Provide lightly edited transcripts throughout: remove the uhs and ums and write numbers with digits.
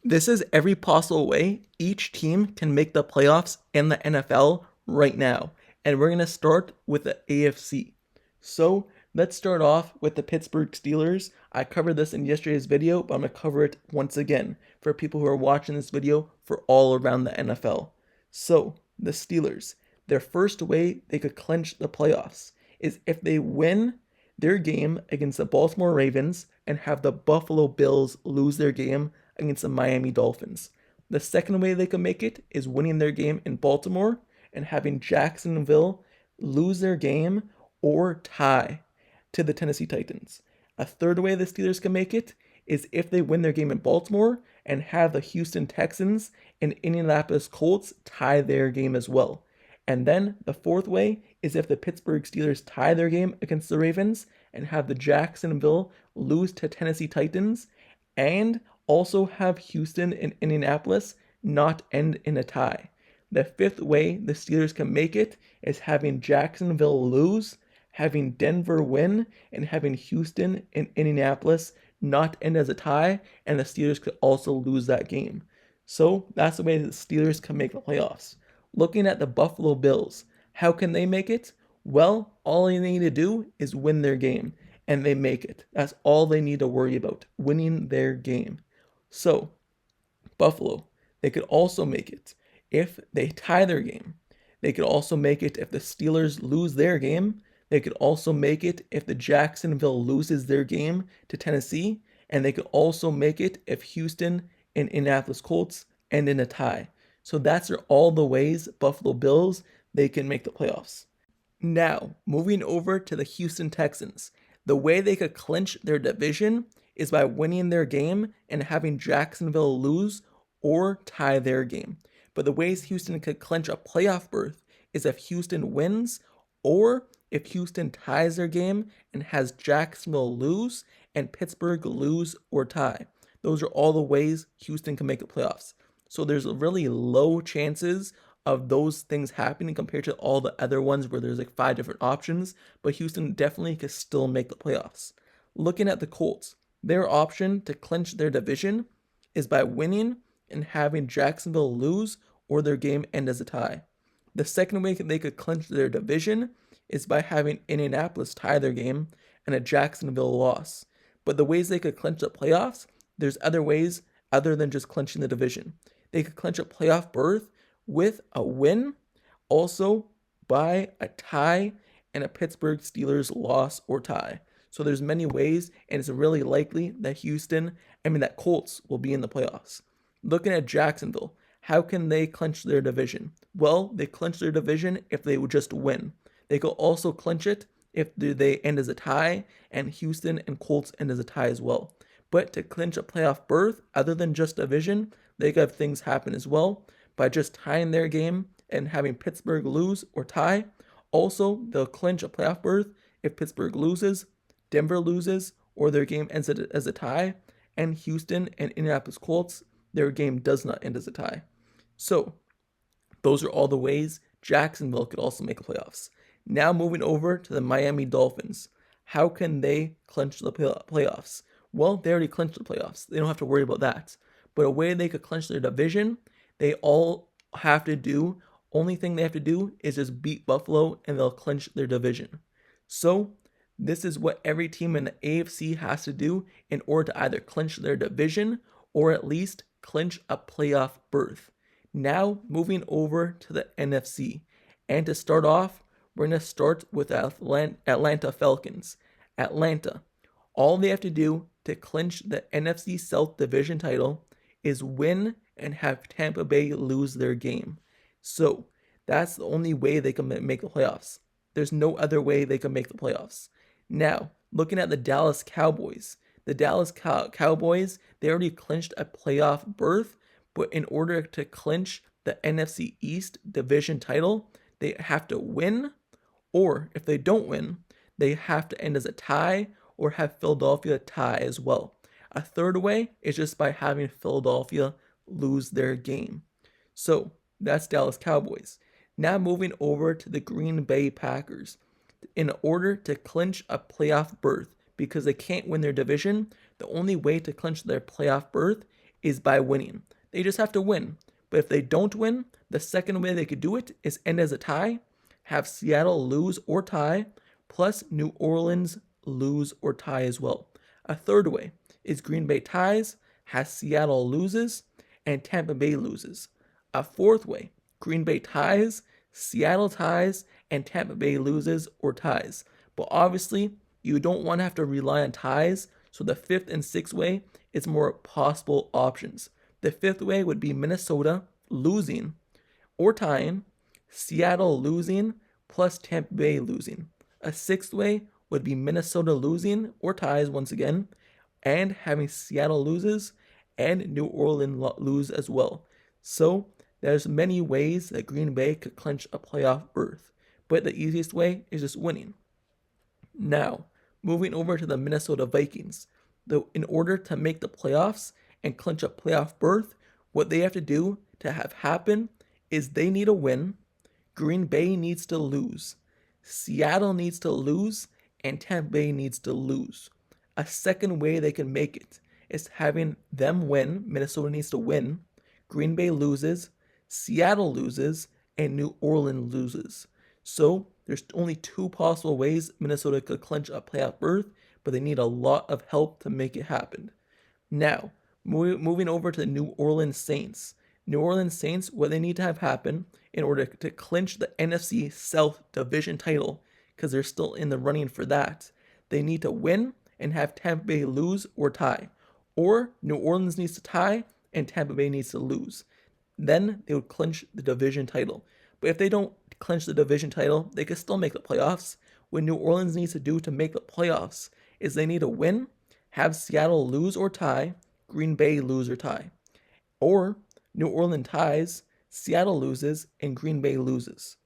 This is every possible way each team can make the playoffs in the NFL right now. And we're going to start with the AFC. So let's start off with the Pittsburgh Steelers. I covered this in yesterday's video, but I'm going to cover it once again for people who are watching this video for all around the NFL. So the Steelers, their first way they could clinch the playoffs is if they win their game against the Baltimore Ravens and have the Buffalo Bills lose their game against the Miami Dolphins. The second way they can make it is winning their game in Baltimore and having Jacksonville lose their game or tie to the Tennessee Titans. A third way the Steelers can make it is if they win their game in Baltimore and have the Houston Texans and Indianapolis Colts tie their game as well. And then the fourth way is if the Pittsburgh Steelers tie their game against the Ravens and have the Jacksonville lose to Tennessee Titans and also have Houston and Indianapolis not end in a tie. The fifth way the Steelers can make it is having Jacksonville lose, having Denver win, and having Houston and Indianapolis not end as a tie, and the Steelers could also lose that game. So that's the way the Steelers can make the playoffs. Looking at the Buffalo Bills, how can they make it? Well, all they need to do is win their game, and they make it. That's all they need to worry about, winning their game. So, Buffalo, they could also make it if they tie their game. They could also make it if the Steelers lose their game. They could also make it if the Jacksonville loses their game to Tennessee. And they could also make it if Houston and Indianapolis Colts end in a tie. So that's all the ways Buffalo Bills, they can make the playoffs. Now, moving over to the Houston Texans. The way they could clinch their division is by winning their game and having Jacksonville lose or tie their game. But the ways Houston could clinch a playoff berth is if Houston wins or if Houston ties their game and has Jacksonville lose and Pittsburgh lose or tie. Those are all the ways Houston can make the playoffs. So there's really low chances of those things happening compared to all the other ones where there's like 5 different options, but Houston definitely could still make the playoffs. Looking at the Colts, their option to clinch their division is by winning and having Jacksonville lose or their game end as a tie. The second way they could clinch their division is by having Indianapolis tie their game and a Jacksonville loss. But the ways they could clinch the playoffs, there's other ways other than just clinching the division. They could clinch a playoff berth with a win, also by a tie and a Pittsburgh Steelers loss or tie. So there's many ways, and it's really likely that that Colts will be in the playoffs. Looking at Jacksonville, how can they clinch their division? Well, they clinch their division if they would just win. They could also clinch it if they end as a tie, and Houston and Colts end as a tie as well. But to clinch a playoff berth, other than just division, they could have things happen as well by just tying their game and having Pittsburgh lose or tie. Also, they'll clinch a playoff berth if Pittsburgh loses, Denver loses, or their game ends as a tie, and Houston and Indianapolis Colts, their game does not end as a tie. So, those are all the ways Jacksonville could also make the playoffs. Now moving over to the Miami Dolphins. How can they clinch the playoffs? Well, they already clinched the playoffs. They don't have to worry about that. But a way they could clinch their division, only thing they have to do is just beat Buffalo and they'll clinch their division. So, this is what every team in the AFC has to do in order to either clinch their division or at least clinch a playoff berth. Now, moving over to the NFC. And to start off, we're going to start with Atlanta Falcons. Atlanta, all they have to do to clinch the NFC South Division title is win and have Tampa Bay lose their game. So, that's the only way they can make the playoffs. There's no other way they can make the playoffs. Now, looking at the Dallas Cowboys. The Dallas Cowboys, they already clinched a playoff berth, but in order to clinch the NFC East division title, they have to win, or if they don't win, they have to end as a tie or have Philadelphia tie as well. A third way is just by having Philadelphia lose their game. So that's Dallas Cowboys. Now moving over to the Green Bay Packers. In order to clinch a playoff berth, because they can't win their division, the only way to clinch their playoff berth is by winning. They just have to win. But if they don't win, the second way they could do it is end as a tie, have Seattle lose or tie, plus New Orleans lose or tie as well. A third way is Green Bay ties, has Seattle loses, and Tampa Bay loses. A fourth way, Green Bay ties, Seattle ties, and Tampa Bay loses or ties. But obviously, you don't want to have to rely on ties, so the fifth and sixth way is more possible options. The fifth way would be Minnesota losing or tying, Seattle losing, plus Tampa Bay losing. A sixth way would be Minnesota losing or ties once again, and having Seattle loses and New Orleans lose as well. So there's many ways that Green Bay could clinch a playoff berth, but the easiest way is just winning. Now, moving over to the Minnesota Vikings. In order to make the playoffs and clinch a playoff berth, what they have to do to have happen is they need a win, Green Bay needs to lose, Seattle needs to lose, and Tampa Bay needs to lose. A second way they can make it is having them win, Minnesota needs to win, Green Bay loses, Seattle loses, and New Orleans loses. So there's only two possible ways Minnesota could clinch a playoff berth, but they need a lot of help to make it happen. Now, moving over to the New Orleans Saints. New Orleans Saints, what they need to have happen in order to clinch the NFC South Division title, because they're still in the running for that, they need to win and have Tampa Bay lose or tie. Or New Orleans needs to tie and Tampa Bay needs to lose. Then they would clinch the division title. But if they don't clinch the division title, they could still make the playoffs. What New Orleans needs to do to make the playoffs is they need to win, have Seattle lose or tie, Green Bay lose or tie. Or New Orleans ties, Seattle loses, and Green Bay loses.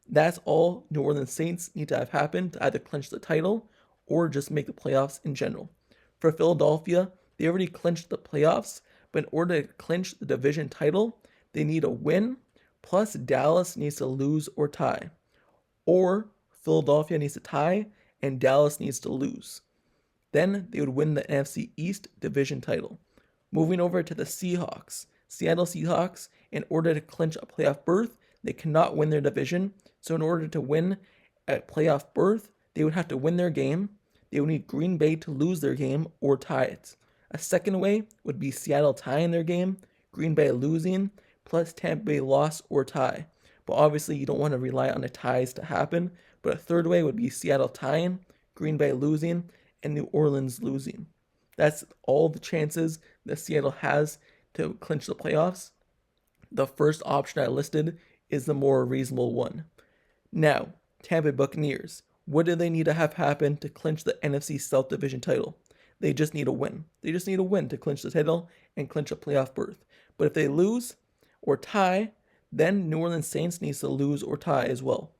That's all New Orleans Saints need to have happen to either clinch the title or just make the playoffs in general. For Philadelphia, they already clinched the playoffs, but in order to clinch the division title, they need a win, plus Dallas needs to lose or tie. Or Philadelphia needs to tie, and Dallas needs to lose. Then they would win the NFC East division title. Moving over to the Seahawks. Seattle Seahawks, in order to clinch a playoff berth, they cannot win their division. So in order to win a playoff berth, they would have to win their game. They would need Green Bay to lose their game or tie it. A second way would be Seattle tying their game, Green Bay losing, plus Tampa Bay loss or tie. But obviously you don't want to rely on the ties to happen. But a third way would be Seattle tying, Green Bay losing, and New Orleans losing. That's all the chances that Seattle has to clinch the playoffs. The first option I listed is the more reasonable one. Now, Tampa Bay Buccaneers. What do they need to have happen to clinch the NFC South Division title? They just need a win. They just need a win to clinch the title and clinch a playoff berth. But if they lose or tie, then New Orleans Saints needs to lose or tie as well.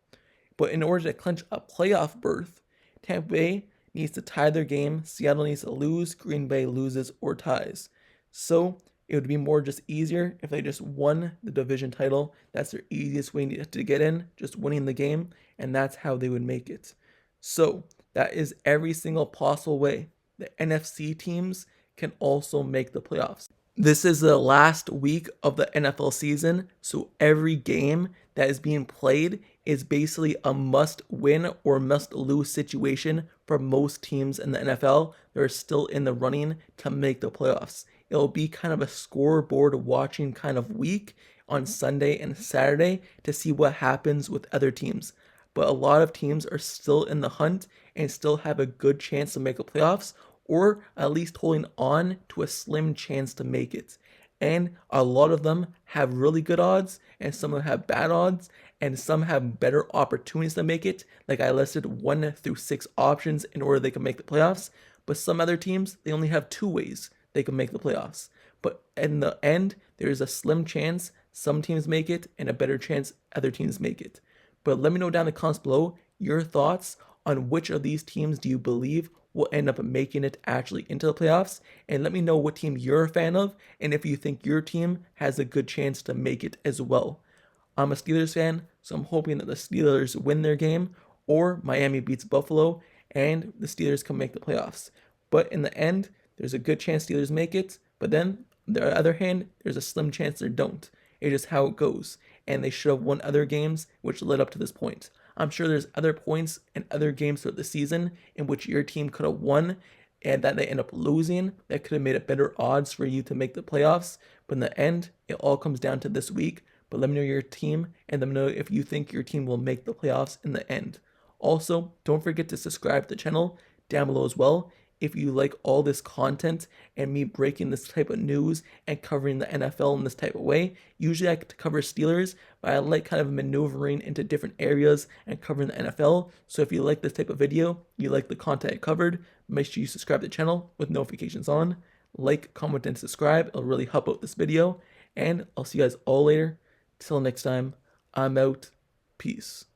But in order to clinch a playoff berth, Tampa Bay needs to tie their game, Seattle needs to lose, Green Bay loses or ties. So it would be more just easier if they just won the division title. That's their easiest way to get in, just winning the game, and that's how they would make it. So that is every single possible way the NFC teams can also make the playoffs. This is the last week of the NFL season, so every game that is being played is basically a must-win or must-lose situation for most teams in the NFL that are still in the running to make the playoffs. It'll be kind of a scoreboard watching kind of week on Sunday and Saturday to see what happens with other teams. But a lot of teams are still in the hunt and still have a good chance to make the playoffs, or at least holding on to a slim chance to make it. And a lot of them have really good odds, and some of them have bad odds, and some have better opportunities to make it. Like I listed 1 through 6 options in order they can make the playoffs. But some other teams, they only have 2 ways they can make the playoffs. But in the end, there's a slim chance some teams make it, and a better chance other teams make it. But let me know down in the comments below your thoughts on which of these teams do you believe will end up making it actually into the playoffs, and let me know what team you're a fan of and if you think your team has a good chance to make it as well. I'm a Steelers fan, so I'm hoping that the Steelers win their game or Miami beats Buffalo and the Steelers can make the playoffs. But in the end, there's a good chance Steelers make it, but then the other hand, there's a slim chance they don't. It's just how it goes. And they should have won other games, which led up to this point. I'm sure there's other points and other games throughout the season in which your team could have won and that they end up losing that could have made it better odds for you to make the playoffs. But in the end, it all comes down to this week. But let me know your team and let me know if you think your team will make the playoffs in the end. Also, don't forget to subscribe to the channel down below as well if you like all this content and me breaking this type of news and covering the NFL in this type of way. Usually I like to cover Steelers, but I like kind of maneuvering into different areas and covering the NFL. So if you like this type of video, you like the content I covered, make sure you subscribe to the channel with notifications on. Like, comment, and subscribe. It'll really help out this video. And I'll see you guys all later. Till next time, I'm out. Peace.